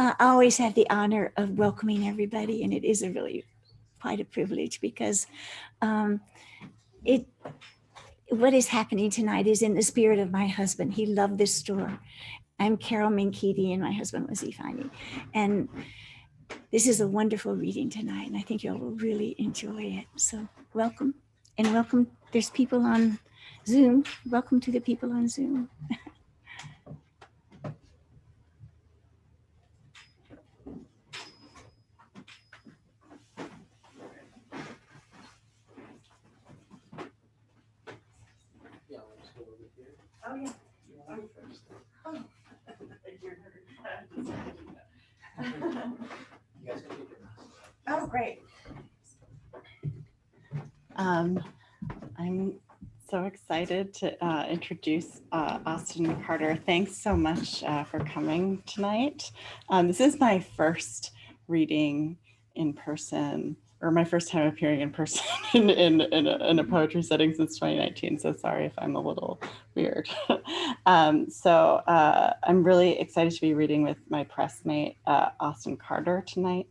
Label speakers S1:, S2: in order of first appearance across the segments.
S1: I always have the honor of welcoming everybody, and it is a really quite a privilege because what is happening tonight is in the spirit of my husband. He loved this store. I'm Carol Minkiti, and my husband was Ifani. And this is a wonderful reading tonight, and I think you all will really enjoy it. So welcome, and welcome. There's people on Zoom. Welcome to the people on Zoom. Oh, yeah. Oh. Oh, great.
S2: I'm so excited to introduce Austin Carter. Thanks so much for coming tonight. This is my first reading in person, or my first time appearing in person in a poetry setting since 2019. So sorry if I'm a little weird. I'm really excited to be reading with my pressmate, Austin Carter, tonight.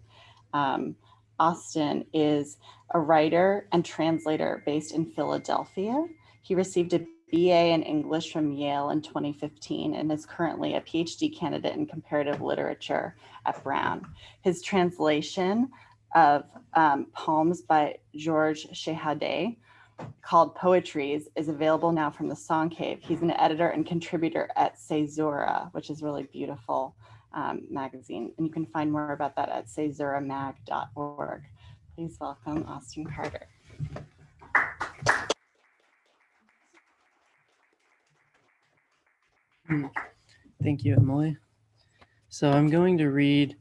S2: Austin is a writer and translator based in Philadelphia. He received a BA in English from Yale in 2015 and is currently a PhD candidate in comparative literature at Brown. His translation of poems by Georges Schehadé, called Poetries, is available now from the Song Cave. He's an editor and contributor at Caesura, which is really beautiful magazine. And you can find more about that at caesuramag.org. Please welcome Austin Carter.
S3: Thank you, Emily. So I'm going to read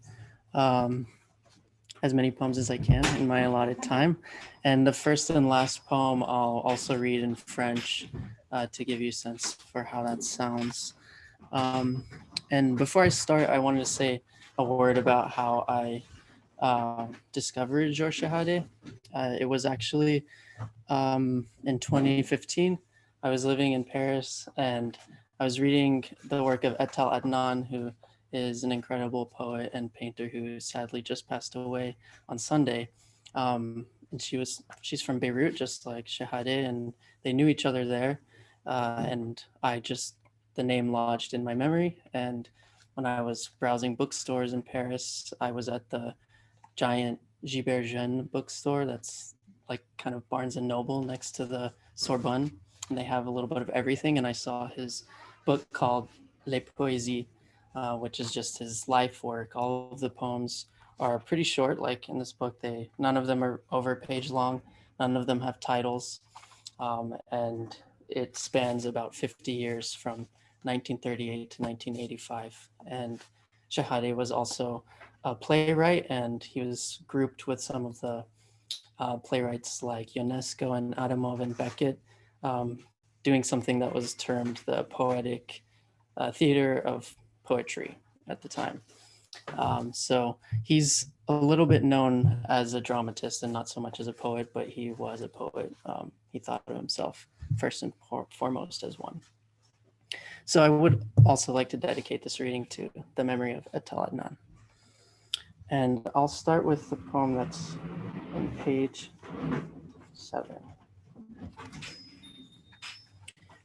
S3: as many poems as I can in my allotted time. And the first and last poem I'll also read in French to give you a sense for how that sounds. And before I start, I wanted to say a word about how I discovered Georges Schehadé. It was actually in 2015. I was living in Paris and I was reading the work of Etel Adnan, who is an incredible poet and painter who sadly just passed away on Sunday. And she's from Beirut, just like Shahade, and they knew each other there. And the name lodged in my memory. And when I was browsing bookstores in Paris, I was at the giant Gilbert Jeune bookstore that's like kind of Barnes and Noble next to the Sorbonne. And they have a little bit of everything. And I saw his book called Les Poésies, which is just his life work. All of the poems are pretty short. Like in this book, none of them are over a page long. None of them have titles. And it spans about 50 years from 1938 to 1985. And Shahade was also a playwright, and he was grouped with some of the playwrights like Ionesco and Adamov and Beckett, doing something that was termed the poetic theater of poetry at the time. So he's a little bit known as a dramatist and not so much as a poet, but he was a poet. He thought of himself first and foremost as one. So I would also like to dedicate this reading to the memory of Etel Adnan. And I'll start with the poem that's on page 7.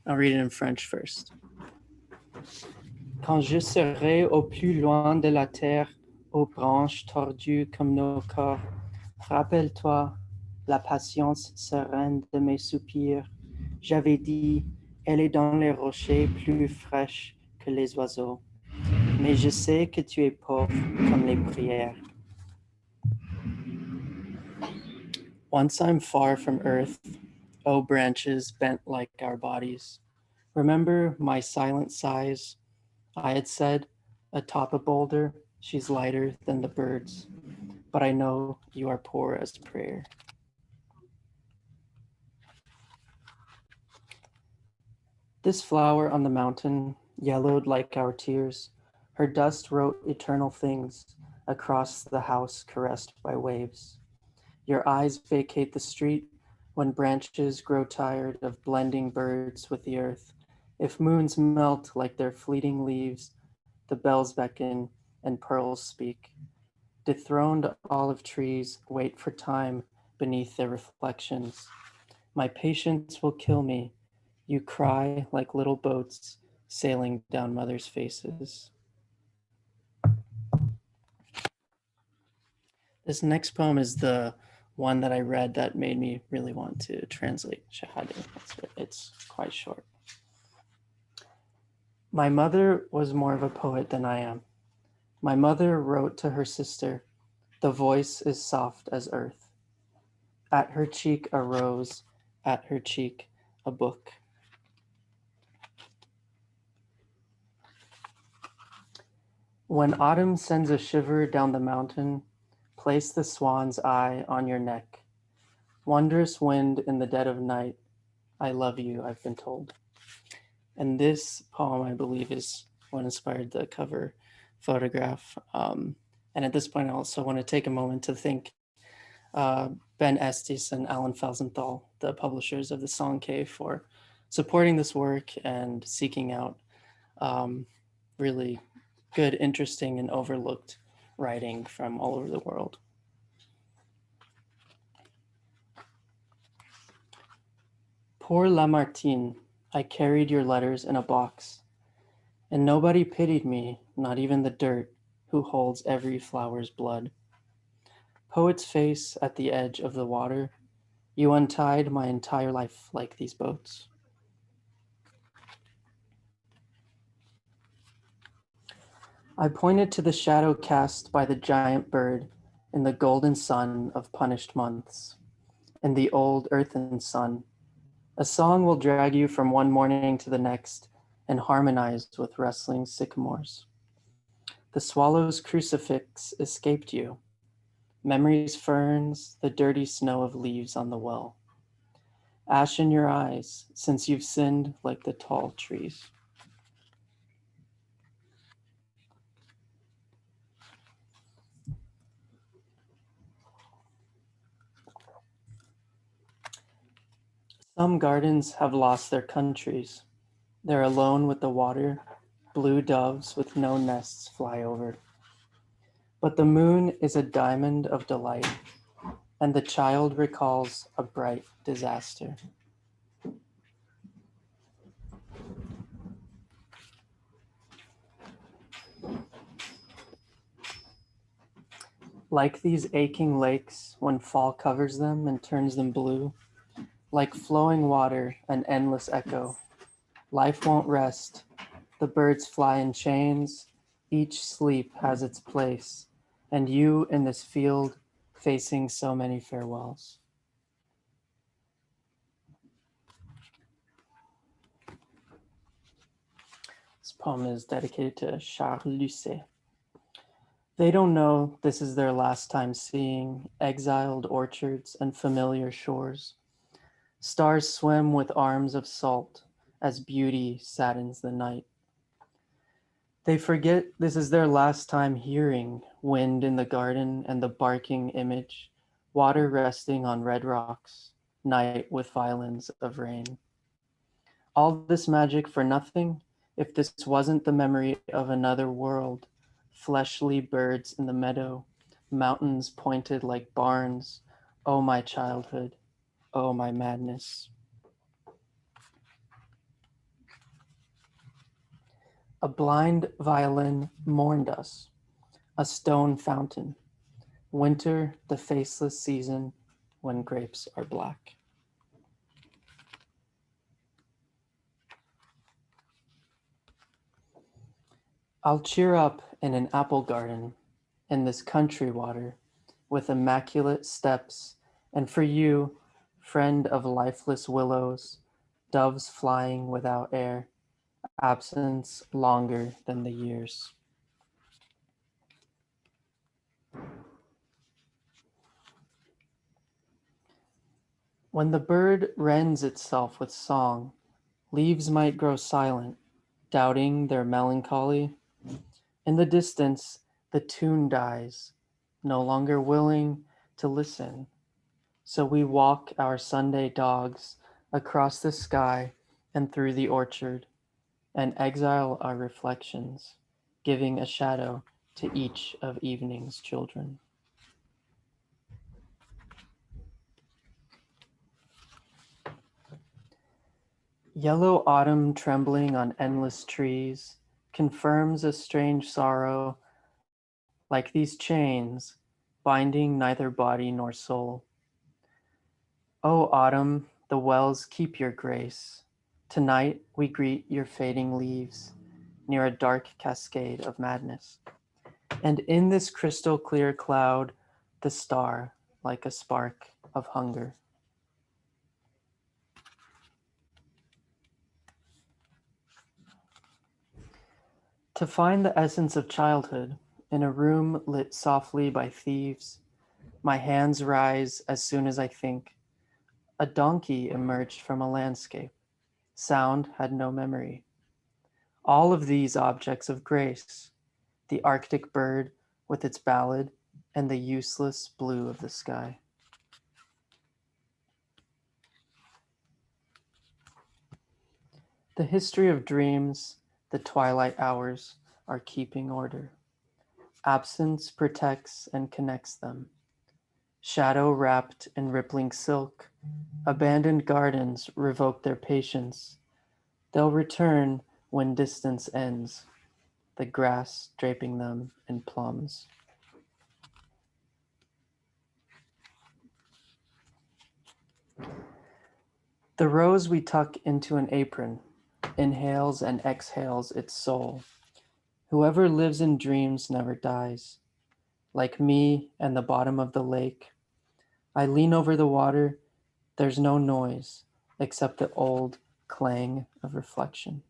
S3: I'll read it in French first. Quand je serai au plus loin de la terre, aux branches tordues comme nos corps, rappelle-toi la patience sereine de mes soupirs. J'avais dit, elle est dans les rochers plus fraîche que les oiseaux. Mais je sais que tu es pauvre comme les prières. Once I'm far from earth, O branches bent like our bodies. Remember my silent sighs? I had said, atop a boulder, she's lighter than the birds. But I know you are poor as prayer. This flower on the mountain, yellowed like our tears, her dust wrote eternal things across the house caressed by waves. Your eyes vacate the street when branches grow tired of blending birds with the earth. If moons melt like their fleeting leaves, the bells beckon and pearls speak. Dethroned olive trees wait for time beneath their reflections. My patience will kill me. You cry like little boats sailing down mothers' faces. This next poem is the one that I read that made me really want to translate Shahade. It's quite short. My mother was more of a poet than I am. My mother wrote to her sister, the voice is soft as earth. At her cheek a rose, at her cheek a book. When autumn sends a shiver down the mountain, place the swan's eye on your neck. Wondrous wind in the dead of night, I love you, I've been told. And this poem, I believe, is what inspired the cover photograph. And at this point, I also want to take a moment to thank Ben Estes and Alan Felsenthal, the publishers of the Song Cave, for supporting this work and seeking out really good, interesting, and overlooked writing from all over the world. Poor Lamartine, I carried your letters in a box, and nobody pitied me, not even the dirt, who holds every flower's blood. Poet's face at the edge of the water, you untied my entire life like these boats. I pointed to the shadow cast by the giant bird in the golden sun of punished months, in the old earthen sun. A song will drag you from one morning to the next and harmonize with rustling sycamores. The swallow's crucifix escaped you. Memory's ferns, the dirty snow of leaves on the well. Ash in your eyes, since you've sinned like the tall trees. Some gardens have lost their countries. They're alone with the water, blue doves with no nests fly over. But the moon is a diamond of delight, and the child recalls a bright disaster. Like these aching lakes when fall covers them and turns them blue, like flowing water, an endless echo. Life won't rest. The birds fly in chains. Each sleep has its place. And you in this field facing so many farewells. This poem is dedicated to Charles Lucet. They don't know this is their last time seeing exiled orchards and familiar shores. Stars swim with arms of salt as beauty saddens the night. They forget this is their last time hearing wind in the garden and the barking image, water resting on red rocks, night with violins of rain. All this magic for nothing if this wasn't the memory of another world, fleshly birds in the meadow, mountains pointed like barns. Oh, my childhood. Oh, my madness. A blind violin mourned us, a stone fountain. Winter, the faceless season when grapes are black. I'll cheer up in an apple garden, in this country water, with immaculate steps, and for you, friend of lifeless willows, doves flying without air, absence longer than the years. When the bird rends itself with song, leaves might grow silent, doubting their melancholy. In the distance, the tune dies, no longer willing to listen. So we walk our Sunday dogs across the sky and through the orchard, and exile our reflections, giving a shadow to each of evening's children. Yellow autumn trembling on endless trees confirms a strange sorrow, like these chains binding neither body nor soul. O autumn, the wells keep your grace. Tonight we greet your fading leaves near a dark cascade of madness. And in this crystal clear cloud, the star like a spark of hunger. To find the essence of childhood in a room lit softly by thieves, my hands rise as soon as I think. A donkey emerged from a landscape. Sound had no memory. All of these objects of grace, the Arctic bird with its ballad and the useless blue of the sky. The history of dreams, the twilight hours are keeping order. Absence protects and connects them. Shadow wrapped in rippling silk, abandoned gardens revoke their patience. They'll return when distance ends, the grass draping them in plums. The rose we tuck into an apron inhales and exhales its soul. Whoever lives in dreams never dies. Like me and the bottom of the lake, I lean over the water. There's no noise except the old clang of reflection.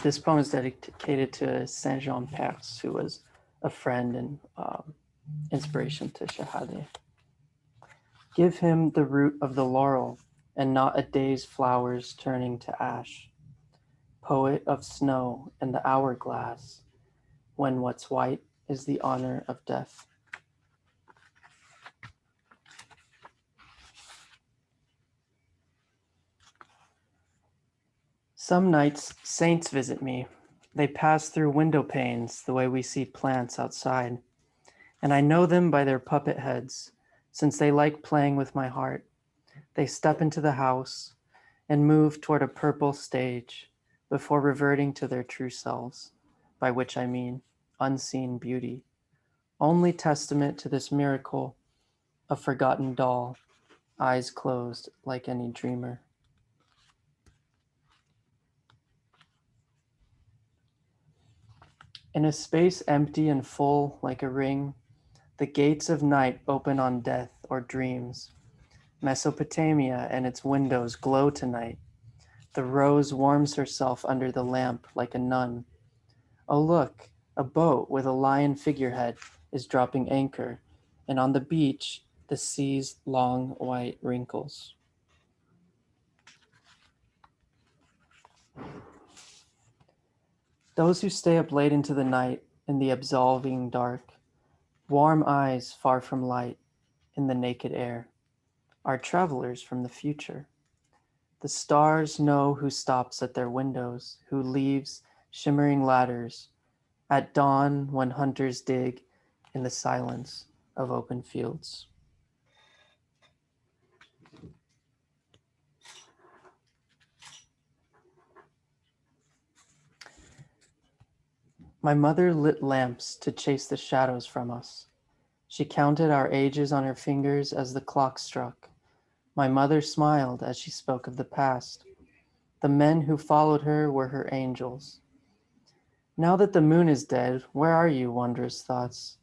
S3: This poem is dedicated to Saint-Jean-Perse, who was a friend and inspiration to Shahade. Give him the root of the laurel and not a day's flowers turning to ash. Poet of snow and the hourglass, when what's white is the honor of death. Some nights, saints visit me. They pass through window panes the way we see plants outside. And I know them by their puppet heads, since they like playing with my heart. They step into the house and move toward a purple stage before reverting to their true selves, by which I mean unseen beauty, only testament to this miracle, a forgotten doll, eyes closed like any dreamer. In a space empty and full like a ring, the gates of night open on death or dreams. Mesopotamia and its windows glow tonight. The rose warms herself under the lamp like a nun. Oh look, a boat with a lion figurehead is dropping anchor, and on the beach, the sea's long white wrinkles. Those who stay up late into the night in the absolving dark, warm eyes far from light in the naked air, are travelers from the future. The stars know who stops at their windows, who leaves shimmering ladders at dawn when hunters dig in the silence of open fields. My mother lit lamps to chase the shadows from us. She counted our ages on her fingers as the clock struck. My mother smiled as she spoke of the past. The men who followed her were her angels. Now that the moon is dead, where are you, wondrous thoughts?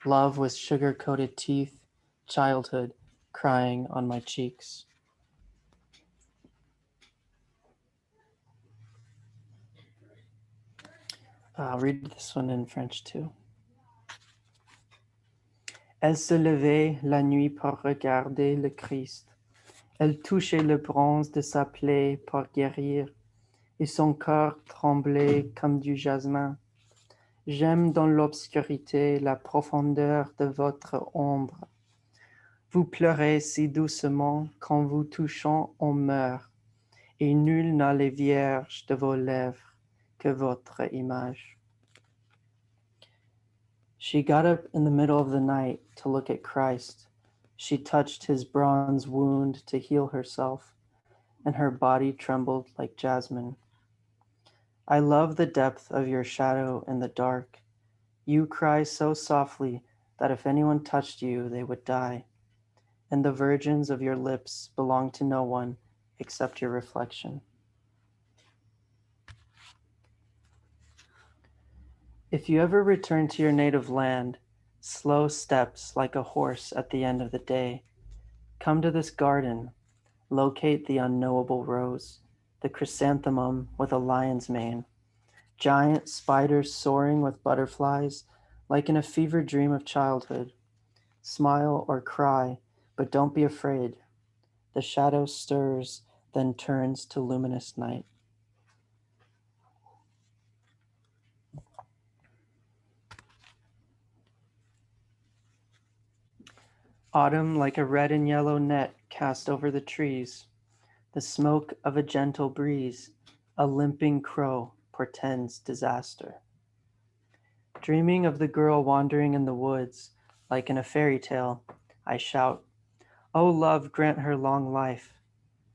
S3: Love with sugar-coated teeth, childhood crying on my cheeks. I'll read this one in French too. Elle se levait la nuit pour regarder le Christ. Elle touchait le bronze de sa plaie pour guérir, et son corps tremblait comme du jasmin. J'aime dans l'obscurité la profondeur de votre ombre. Vous pleurez si doucement qu'en vous touchant on meurt, et nul n'a les vierges de vos lèvres que votre image. She got up in the middle of the night to look at Christ. She touched his bronze wound to heal herself, and her body trembled like jasmine. I love the depth of your shadow in the dark. You cry so softly that if anyone touched you, they would die. And the virgins of your lips belong to no one except your reflection. If you ever return to your native land, slow steps like a horse at the end of the day, come to this garden, locate the unknowable rose, the chrysanthemum with a lion's mane, giant spiders soaring with butterflies like in a fever dream of childhood. Smile or cry, but don't be afraid. The shadow stirs, then turns to luminous night. Autumn like a red and yellow net cast over the trees. The smoke of a gentle breeze, a limping crow portends disaster. Dreaming of the girl wandering in the woods, like in a fairy tale, I shout, "Oh love, grant her long life."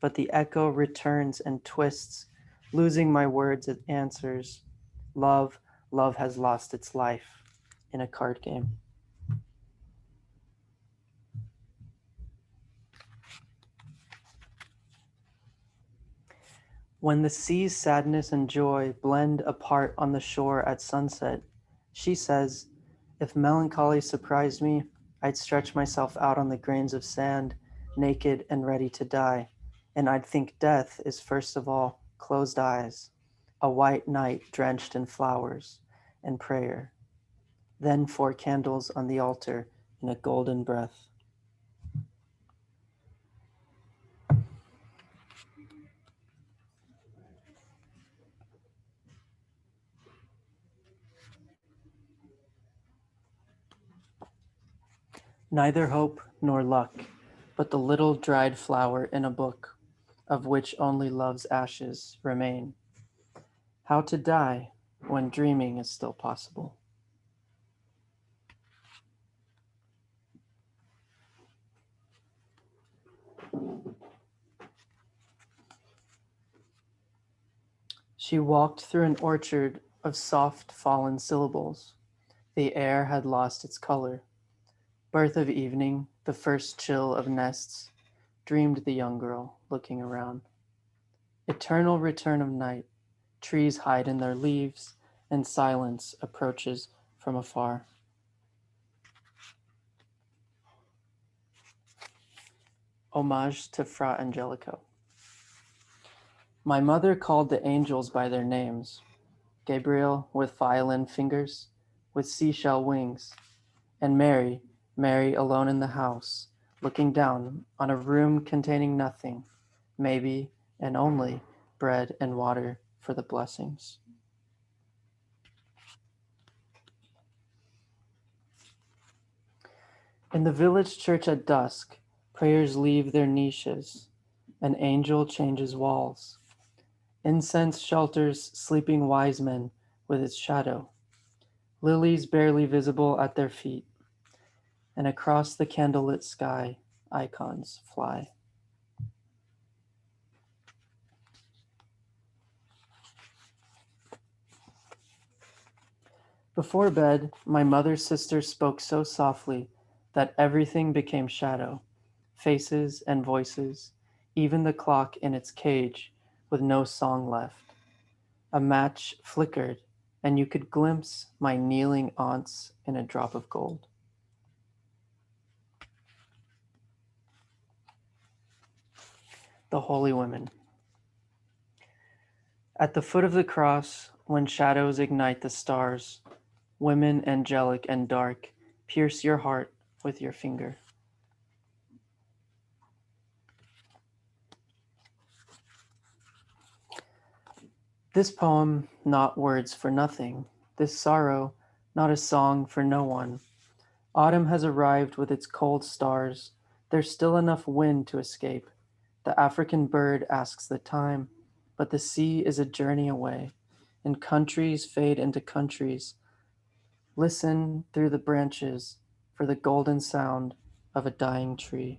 S3: But the echo returns and twists, losing my words it answers. Love, love has lost its life in a card game. When the sea's sadness and joy blend apart on the shore at sunset, she says, if melancholy surprised me, I'd stretch myself out on the grains of sand, naked and ready to die. And I'd think death is first of all closed eyes, a white night drenched in flowers and prayer. Then 4 candles on the altar in a golden breath. Neither hope nor luck, but the little dried flower in a book, of which only love's ashes remain. How to die when dreaming is still possible. She walked through an orchard of soft fallen syllables. The air had lost its color. Birth of evening, the first chill of nests, dreamed the young girl, looking around. Eternal return of night, trees hide in their leaves, and silence approaches from afar. Homage to Fra Angelico. My mother called the angels by their names. Gabriel with violin fingers, with seashell wings, and Mary, Mary alone in the house, looking down on a room containing nothing, maybe and only bread and water for the blessings. In the village church at dusk, prayers leave their niches. An angel changes walls. Incense shelters sleeping wise men with its shadow. Lilies barely visible at their feet. And across the candlelit sky, icons fly. Before bed, my mother's sister spoke so softly that everything became shadow, faces and voices, even the clock in its cage with no song left. A match flickered, and you could glimpse my kneeling aunts in a drop of gold. The Holy Women. At the foot of the cross, when shadows ignite the stars, women angelic and dark, pierce your heart with your finger. This poem, not words for nothing. This sorrow, not a song for no one. Autumn has arrived with its cold stars, There's still enough wind to escape. The African bird asks the time, but the sea is a journey away, and countries fade into countries. Listen through the branches for the golden sound of a dying tree.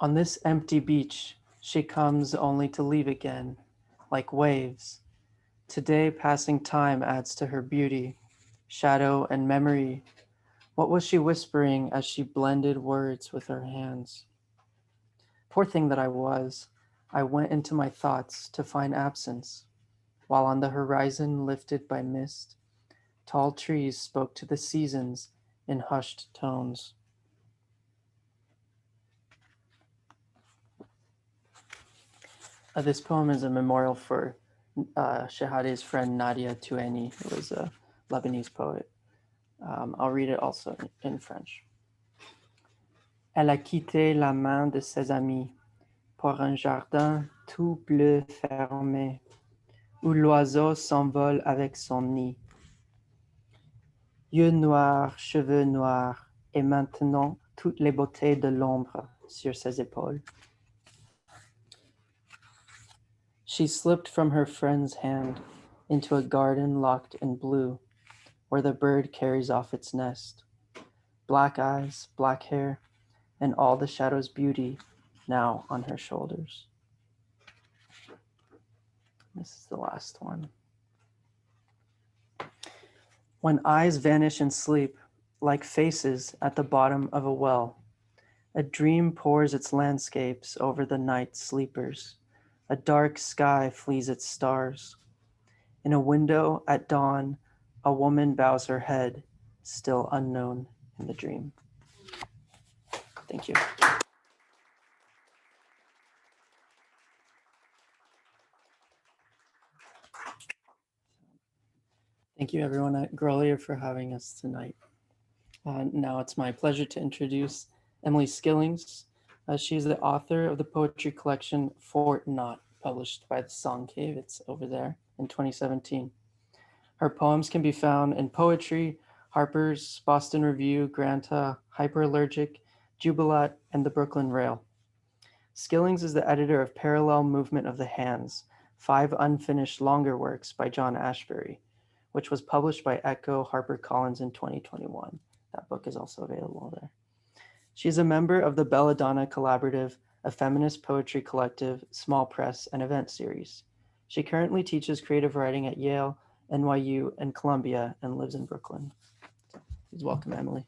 S3: On this empty beach, she comes only to leave again, like waves. Today, passing time adds to her beauty, shadow and memory. What was she whispering as she blended words with her hands? Poor thing that I was, I went into my thoughts to find absence, while on the horizon lifted by mist, tall trees spoke to the seasons in hushed tones. This poem is a memorial for Shahade's friend Nadia Toueni, who was a Lebanese poet. I'll read it also in French. Elle a quitté la main de ses amis pour un jardin tout bleu fermé, où l'oiseau s'envole avec son nid. Yeux noirs, cheveux noirs, et maintenant toutes les beautés de l'ombre sur ses épaules. She slipped from her friend's hand into a garden locked in blue, where the bird carries off its nest. Black eyes, black hair, and all the shadow's beauty now on her shoulders. This is the last one. When eyes vanish in sleep, like faces at the bottom of a well, a dream pours its landscapes over the night sleepers. A dark sky flees its stars. In a window at dawn, a woman bows her head, still unknown in the dream. Thank you. Thank you everyone at Grolier for having us tonight. Now it's my pleasure to introduce Emily Skillings. She's the author of the poetry collection Fort Knot, published by the Song Cave. It's over there in 2017. Her poems can be found in Poetry, Harper's, Boston Review, Granta, Hyperallergic, Jubilat, and the Brooklyn Rail. Skillings is the editor of Parallel Movement of the Hands, 5 unfinished longer works by John Ashbery, which was published by Ecco, HarperCollins in 2021. That book is also available there. She is a member of the Belladonna Collaborative, a feminist poetry collective, small press, and event series. She currently teaches creative writing at Yale, NYU, and Columbia, and lives in Brooklyn. Please welcome Emily.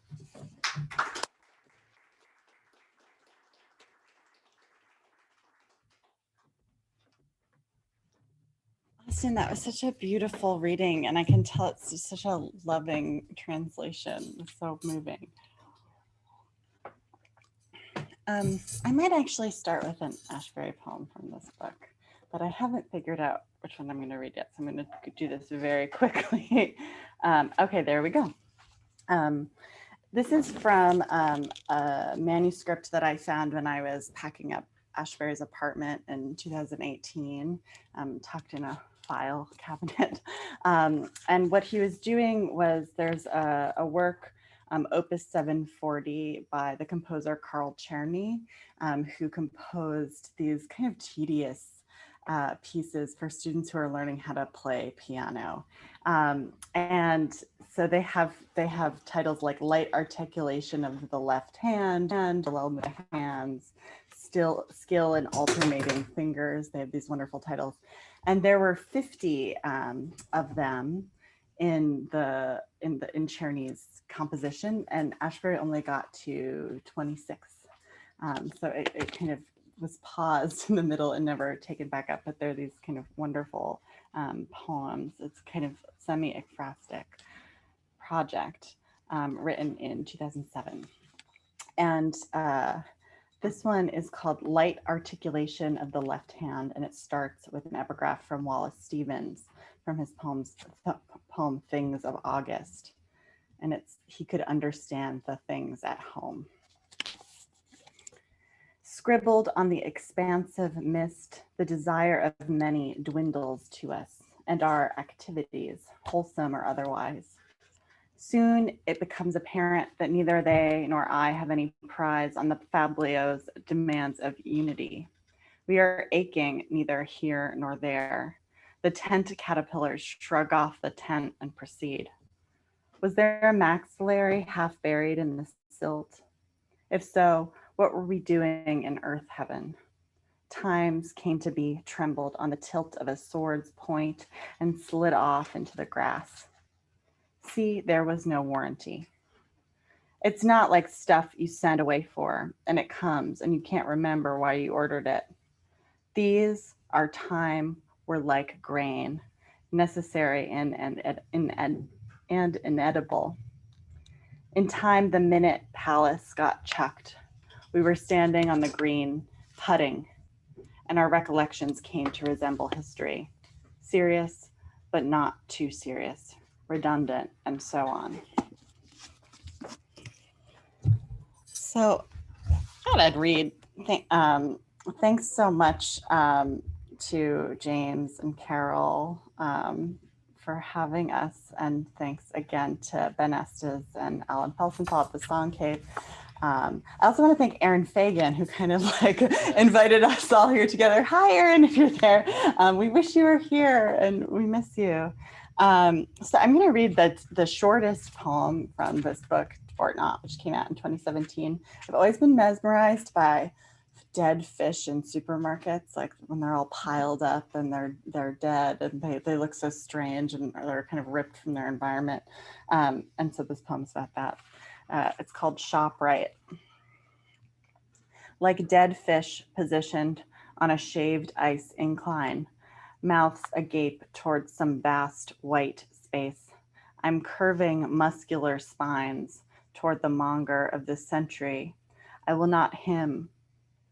S2: Austin, that was such a beautiful reading, and I can tell it's just such a loving translation. It's so moving. I might actually start with an Ashbery poem from this book, but I haven't figured out which one I'm going to read yet, so I'm going to do this very quickly. Okay, there we go. This is from a manuscript that I found when I was packing up Ashbery's apartment in 2018, tucked in a file cabinet. And what he was doing was there's a work, Opus 740 by the composer Carl Czerny, who composed these kind of tedious pieces for students who are learning how to play piano. And so they have titles like Light Articulation of the Left Hand and Parallel Movement of Hands, Skill in Alternating Fingers. They have these wonderful titles. And there were 50 of them in Czerny's composition, and Ashbery only got to 26. So it kind of was paused in the middle and never taken back up, but they're these kind of wonderful poems. It's kind of semi-ekphrastic project written in 2007. And this one is called Light Articulation of the Left Hand, and it starts with an epigraph from Wallace Stevens from his poem Things of August. And it's, he could understand the things at home. Scribbled on the expansive mist, the desire of many dwindles to us, and our activities, wholesome or otherwise. Soon it becomes apparent that neither they nor I have any prize on the fablio's demands of unity. We are aching neither here nor there. The tent caterpillars shrug off the tent and proceed. Was there a maxillary half buried in the silt? If so, what were we doing in earth heaven? Times came to be trembled on the tilt of a sword's point and slid off into the grass. See, there was no warranty. It's not like stuff you send away for and it comes and you can't remember why you ordered it. These, our time, were like grain, necessary and inedible. In time, the minute palace got chucked. We were standing on the green, putting, and our recollections came to resemble history. Serious, but not too serious, redundant, and so on. So I thought I'd read. Thanks so much to James and Carol for having us. And thanks again to Ben Estes and Alan Felsenthal at the Song Cave. I also want to thank Erin Fagan, who kind of like invited us all here together. Hi, Erin, if you're there. We wish you were here and we miss you. So I'm going to read the shortest poem from this book, Fort Not, which came out in 2017. I've always been mesmerized by dead fish in supermarkets, like when they're all piled up and they're dead and they look so strange and they're kind of ripped from their environment. And so this poem's about that. It's called Shop Right. Like dead fish positioned on a shaved ice incline, mouths agape towards some vast white space, I'm curving muscular spines toward the monger of this century. I will not him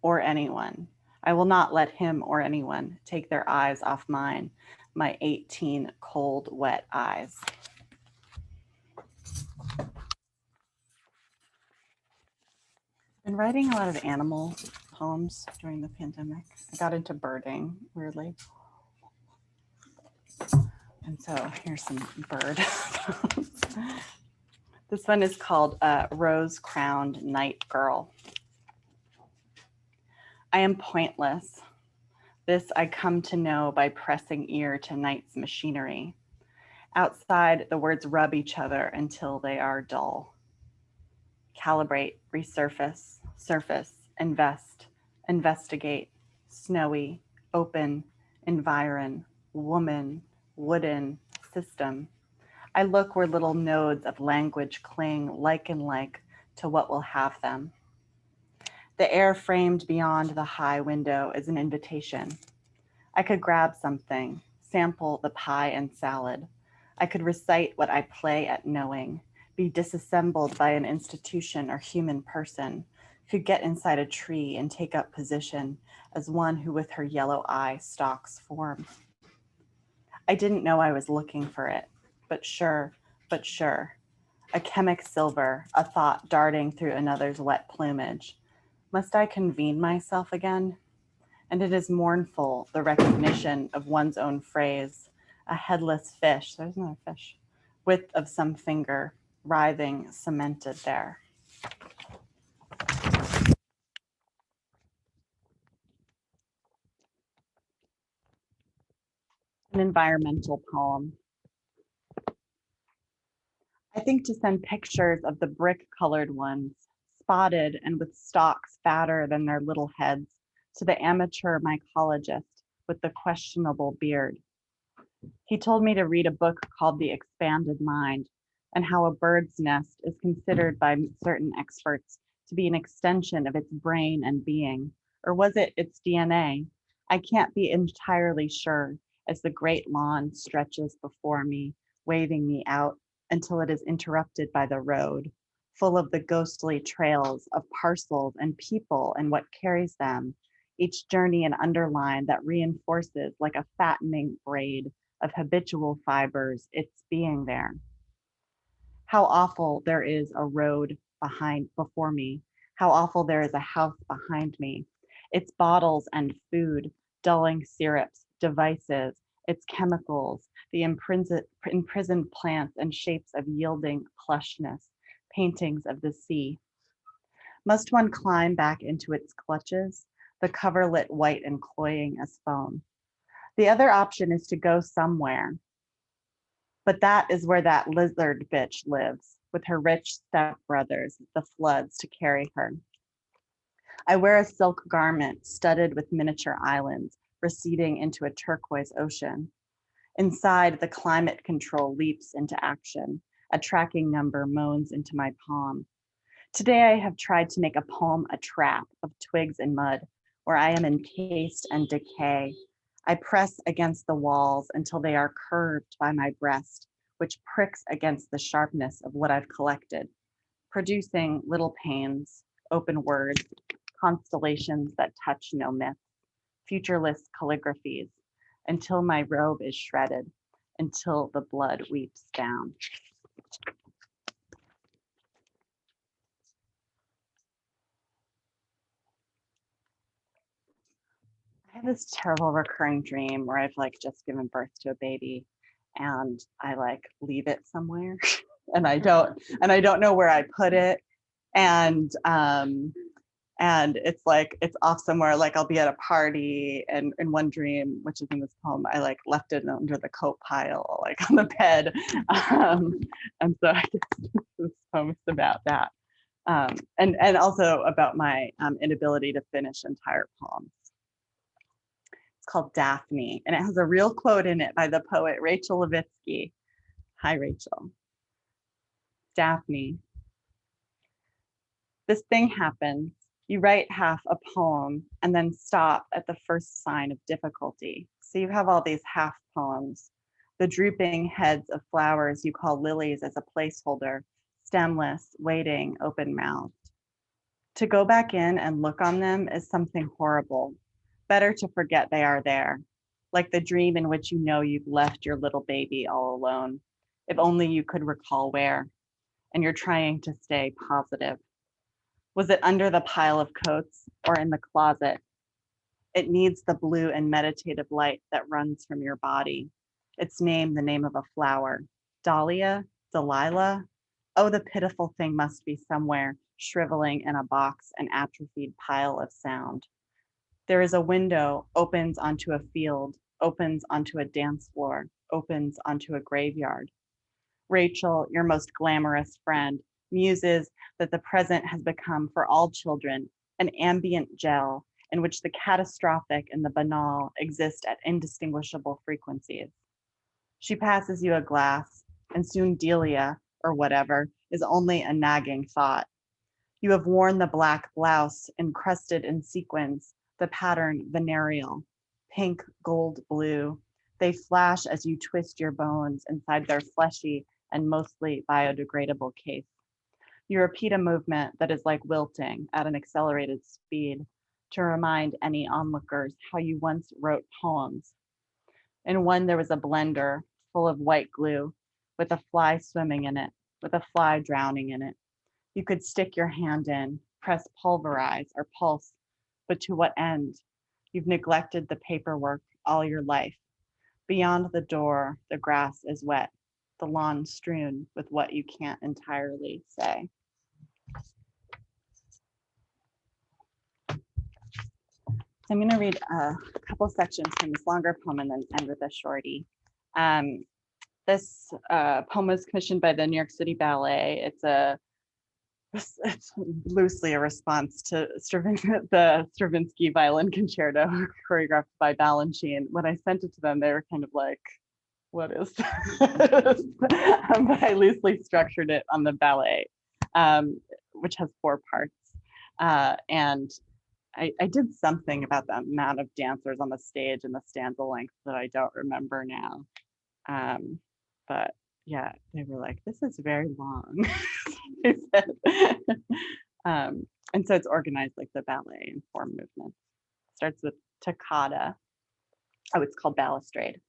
S2: or anyone. I will not let him or anyone take their eyes off mine, my 18 cold, wet eyes. Been writing a lot of animal poems during the pandemic. I got into birding, weirdly. And so here's some bird poems. This one is called Rose-Crowned Night Girl. I am pointless. This I come to know by pressing ear to night's machinery. Outside, the words rub each other until they are dull. Calibrate, resurface, surface, invest, investigate, snowy, open, environ, woman, wooden, system. I look where little nodes of language cling like and like to what will have them. The air framed beyond the high window is an invitation. I could grab something, sample the pie and salad. I could recite what I play at knowing, be disassembled by an institution or human person, could get inside a tree and take up position as one who with her yellow eye stalks form. I didn't know I was looking for it, but sure, a chemic silver, a thought darting through another's wet plumage. Must I convene myself again? And it is mournful, the recognition of one's own phrase, a headless fish, there's another fish, width of some finger, writhing, cemented there. An environmental poem. I think to send pictures of the brick-colored ones, spotted and with stalks fatter than their little heads, to the amateur mycologist with the questionable beard. He told me to read a book called The Expanded Mind and how a bird's nest is considered by certain experts to be an extension of its brain and being, or was it its DNA? I can't be entirely sure as the great lawn stretches before me, waving me out until it is interrupted by the road, full of the ghostly trails of parcels and people and what carries them, each journey an underline that reinforces like a fattening braid of habitual fibers its being there. How awful there is a road before me. How awful there is a house behind me. Its bottles and food, dulling syrups, devices, its chemicals, the imprisoned plants and shapes of yielding plushness, paintings of the sea. Must one climb back into its clutches, the coverlet white and cloying as foam? The other option is to go somewhere, but that is where that lizard bitch lives, with her rich stepbrothers, the floods, to carry her. I wear a silk garment studded with miniature islands, receding into a turquoise ocean. Inside, the climate control leaps into action. A tracking number moans into my palm. Today, I have tried to make a poem a trap of twigs and mud, where I am encased and decay. I press against the walls until they are curved by my breast, which pricks against the sharpness of what I've collected, producing little pains, open words, constellations that touch no myth, futureless calligraphies, until my robe is shredded, until the blood weeps down. I have this terrible recurring dream where I've like just given birth to a baby and I like leave it somewhere and I don't know where I put it. And it's like, it's off somewhere, like I'll be at a party, and in one dream, which is in this poem, I like left it under the coat pile, like on the bed. And so I guess this poem is about that. And also about my inability to finish entire poems. It's called Daphne, and it has a real quote in it by the poet Rachel Levitsky. Hi, Rachel. Daphne. This thing happens. You write half a poem and then stop at the first sign of difficulty. So you have all these half poems, the drooping heads of flowers you call lilies as a placeholder, stemless, waiting, open-mouthed. To go back in and look on them is something horrible. Better to forget they are there, like the dream in which you know you've left your little baby all alone, if only you could recall where, and you're trying to stay positive. Was it under the pile of coats or in the closet? It needs the blue and meditative light that runs from your body. Its name, the name of a flower. Dahlia? Delilah? Oh, the pitiful thing must be somewhere, shriveling in a box, an atrophied pile of sound. There is a window, opens onto a field, opens onto a dance floor, opens onto a graveyard. Rachel, your most glamorous friend, muses that the present has become for all children an ambient gel in which the catastrophic and the banal exist at indistinguishable frequencies. She passes you a glass, and soon Delia, or whatever, is only a nagging thought. You have worn the black blouse encrusted in sequins, the pattern venereal, pink, gold, blue. They flash as you twist your bones inside their fleshy and mostly biodegradable case. You repeat a movement that is like wilting at an accelerated speed to remind any onlookers how you once wrote poems. In one, there was a blender full of white glue with a fly swimming in it, with a fly drowning in it. You could stick your hand in, press pulverize or pulse, but to what end? You've neglected the paperwork all your life. Beyond the door, the grass is wet, the lawn strewn with what you can't entirely say. So I'm going to read a couple sections from this longer poem and then end with a shorty. This poem was commissioned by the New York City Ballet. It's loosely a response to the Stravinsky violin concerto choreographed by Balanchine. When I sent it to them, they were kind of like, what is this? But I loosely structured it on the ballet, which has 4 parts. And I did something about the amount of dancers on the stage and the stanza length that I don't remember now. But yeah, they were like, this is very long. They said. And so it's organized like the ballet in 4 movements. Starts with toccata. Oh, it's called balustrade,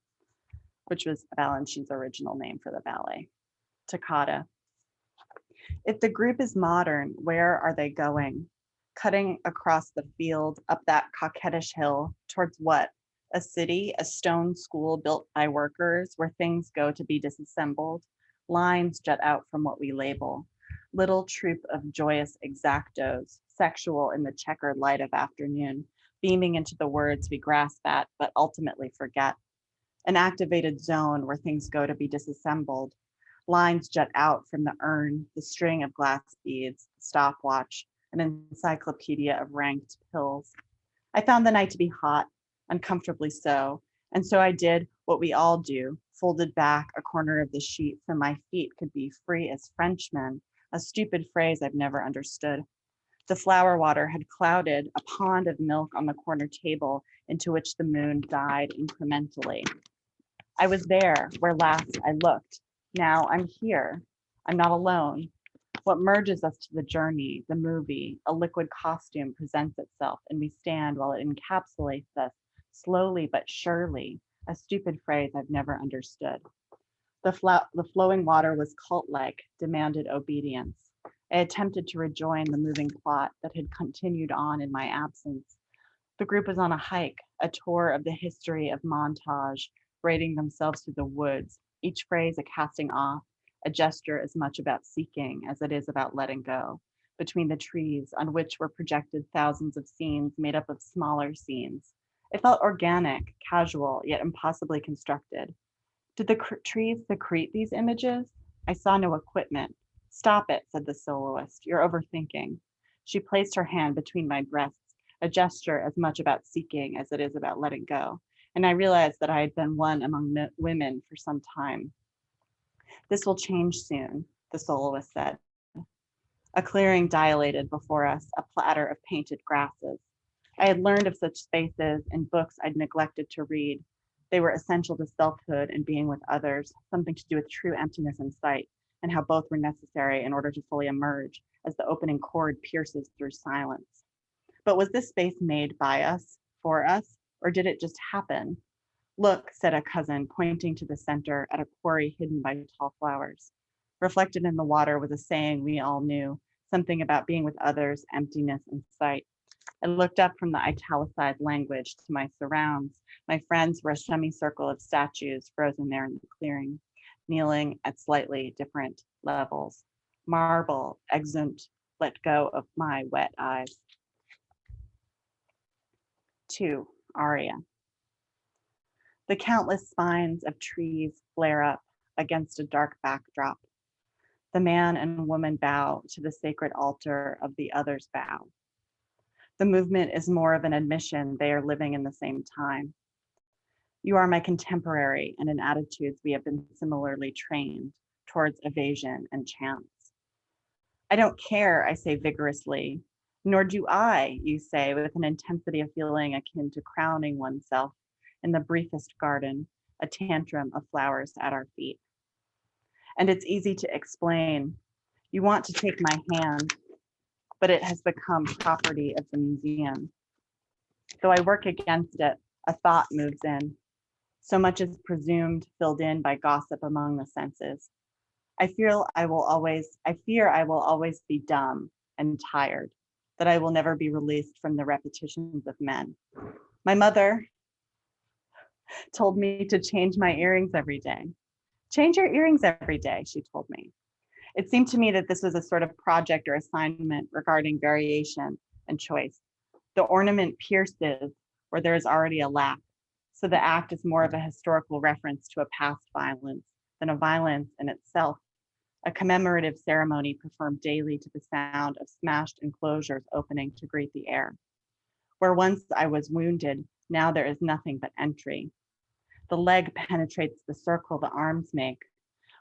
S2: which was Balanchine's original name for the ballet. Toccata. If the group is modern, where are they going? Cutting across the field, up that coquettish hill, towards what? A city, a stone school built by workers where things go to be disassembled. Lines jut out from what we label. Little troop of joyous exactos, sexual in the checkered light of afternoon, beaming into the words we grasp at but ultimately forget. An activated zone where things go to be disassembled. Lines jut out from the urn, the string of glass beads, the stopwatch, an encyclopedia of ranked pills. I found the night to be hot, uncomfortably so, and so I did what we all do, folded back a corner of the sheet so my feet could be free as Frenchmen, a stupid phrase I've never understood. The flower water had clouded a pond of milk on the corner table into which the moon died incrementally. I was there where last I looked. Now I'm here. I'm not alone. What merges us to the journey, the movie, a liquid costume presents itself, and we stand while it encapsulates us, slowly but surely, a stupid phrase I've never understood. The flowing water was cult-like, demanded obedience. I attempted to rejoin the moving plot that had continued on in my absence. The group was on a hike, a tour of the history of montage, braiding themselves through the woods, each phrase a casting off, a gesture as much about seeking as it is about letting go, between the trees on which were projected thousands of scenes made up of smaller scenes. It felt organic, casual, yet impossibly constructed. Did the trees secrete these images? I saw no equipment. Stop it, said the soloist. You're overthinking. She placed her hand between my breasts, a gesture as much about seeking as it is about letting go. And I realized that I had been one among women for some time. This will change soon, the soloist said. A clearing dilated before us, a platter of painted grasses. I had learned of such spaces in books I'd neglected to read. They were essential to selfhood and being with others, something to do with true emptiness in sight, and how both were necessary in order to fully emerge as the opening chord pierces through silence. But was this space made by us, for us, or did it just happen? Look, said a cousin, pointing to the center at a quarry hidden by tall flowers. Reflected in the water was a saying we all knew, something about being with others, emptiness in sight. I looked up from the italicized language to my surrounds. My friends were a semicircle of statues frozen there in the clearing, kneeling at slightly different levels. Marble, exunt, let go of my wet eyes. 2, aria. The countless spines of trees flare up against a dark backdrop. The man and woman bow to the sacred altar of the other's bow. The movement is more of an admission they are living in the same time. You are my contemporary, and in attitudes we have been similarly trained towards evasion and chance. I don't care, I say vigorously, nor do I, you say, with an intensity of feeling akin to crowning oneself in the briefest garden, a tantrum of flowers at our feet. And it's easy to explain. You want to take my hand, but it has become property of the museum. Though I work against it, a thought moves in. So much is presumed, filled in by gossip among the senses. I fear I will always be dumb and tired, that I will never be released from the repetitions of men. My mother told me to change my earrings every day. Change your earrings every day, she told me. It seemed to me that this was a sort of project or assignment regarding variation and choice. The ornament pierces where there is already a lack. So the act is more of a historical reference to a past violence than a violence in itself, a commemorative ceremony performed daily to the sound of smashed enclosures opening to greet the air. Where once I was wounded, now there is nothing but entry. The leg penetrates the circle the arms make.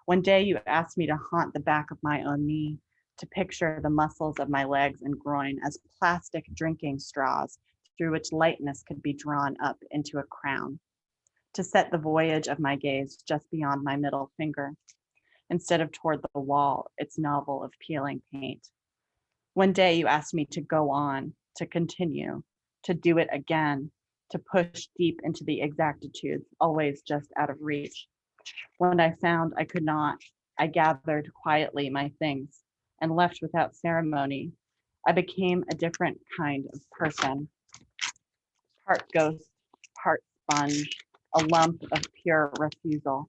S2: One day you asked me to haunt the back of my own knee, to picture the muscles of my legs and groin as plastic drinking straws through which lightness could be drawn up into a crown, to set the voyage of my gaze just beyond my middle finger, instead of toward the wall, its novel of peeling paint. One day you asked me to go on, to continue, to do it again, to push deep into the exactitudes, always just out of reach. When I found I could not, I gathered quietly my things and left without ceremony. I became a different kind of person, part ghost, part sponge, a lump of pure refusal?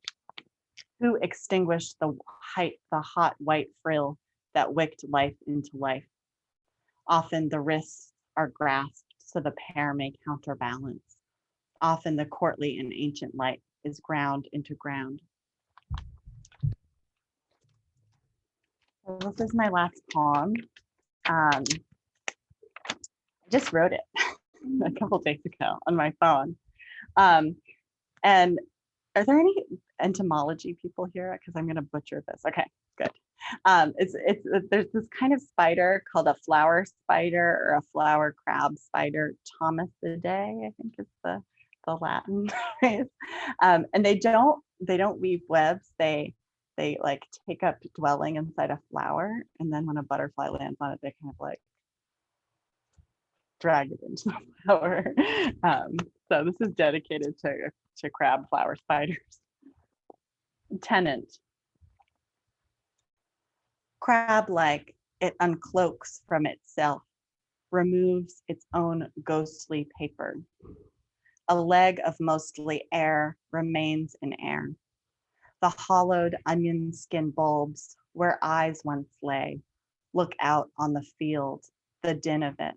S2: Who extinguished the hot white frill that wicked life into life? Often the wrists are grasped so the pair may counterbalance. Often the courtly and ancient light is ground into ground. So this is my last poem. I just wrote it a couple days ago on my phone. And are there any entomology people here? Because I'm going to butcher this. Okay, good. There's this kind of spider called a flower spider or a flower crab spider. Thomisidea, I think is the Latin phrase. And they don't weave webs. They like take up dwelling inside a flower, and then when a butterfly lands on it, they kind of like drag it into the flower. So this is dedicated to crab flower spiders. Tenant. Crab-like, it uncloaks from itself, removes its own ghostly paper. A leg of mostly air remains in air. The hollowed onion skin bulbs where eyes once lay, look out on the field, the din of it.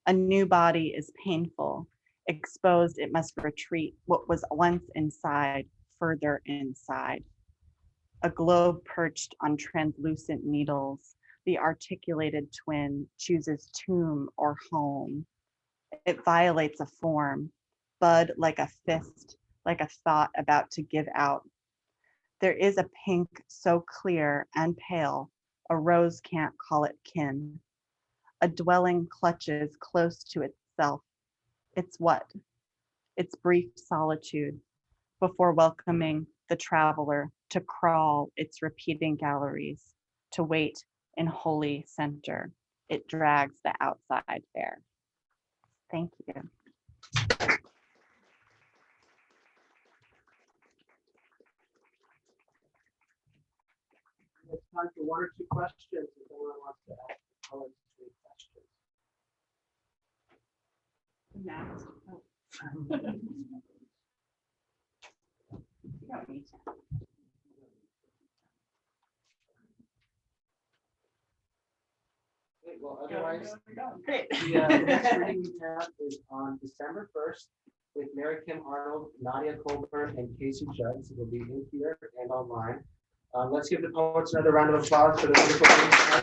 S2: A new body is painful. Exposed, it must retreat what was once inside, further inside. A globe perched on translucent needles, the articulated twin chooses tomb or home. It violates a form, bud like a fist, like a thought about to give out. There is a pink so clear and pale, a rose can't call it kin. A dwelling clutches close to itself. It's what? Its brief solitude before welcoming the traveler to crawl its repeating galleries, to wait in holy center. It drags the outside air. Thank you.
S4: It's time for one or two questions if anyone wants to ask Collins three questions. Okay, well, otherwise,
S2: Great.
S4: the next reading we have is on December 1st with Mary Kim Arnold, Nadia Colburn, and Casey Judd. So they'll be in here and online. Let's give the poets another round of applause for the wonderful reading tonight.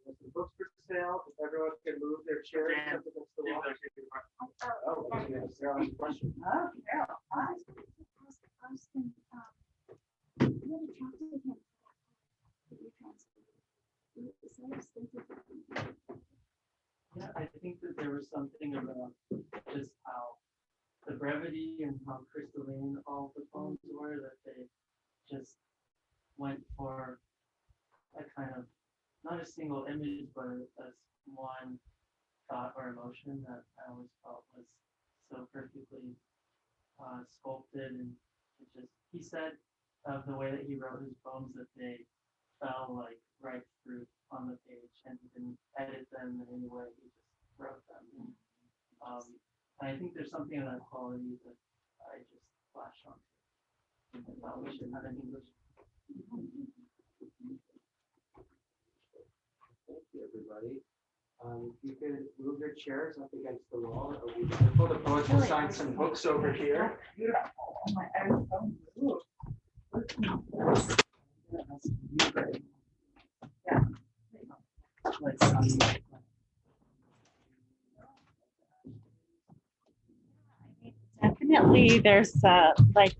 S4: There's some books for sale. If everyone can move their chairs up against the wall. Oh, Sarah has a question.
S1: Oh, Carol, hi. Austin, you had a chat with him.
S3: Yeah, I think that there was something about just how the brevity and how crystalline all the poems were, that they just went for a kind of, not a single image, but as one thought or emotion that I always felt was so perfectly sculpted. And it just, he said of the way that he wrote his poems that they fell like right through on the page, and he didn't edit them in any way, he just wrote them. And I think there's something in that quality that I just flash on. I thought we should have in English.
S4: Thank you, everybody. You can move your chairs up against the wall. It'll be wonderful. The poets will sign some books over here.
S2: Definitely, there's like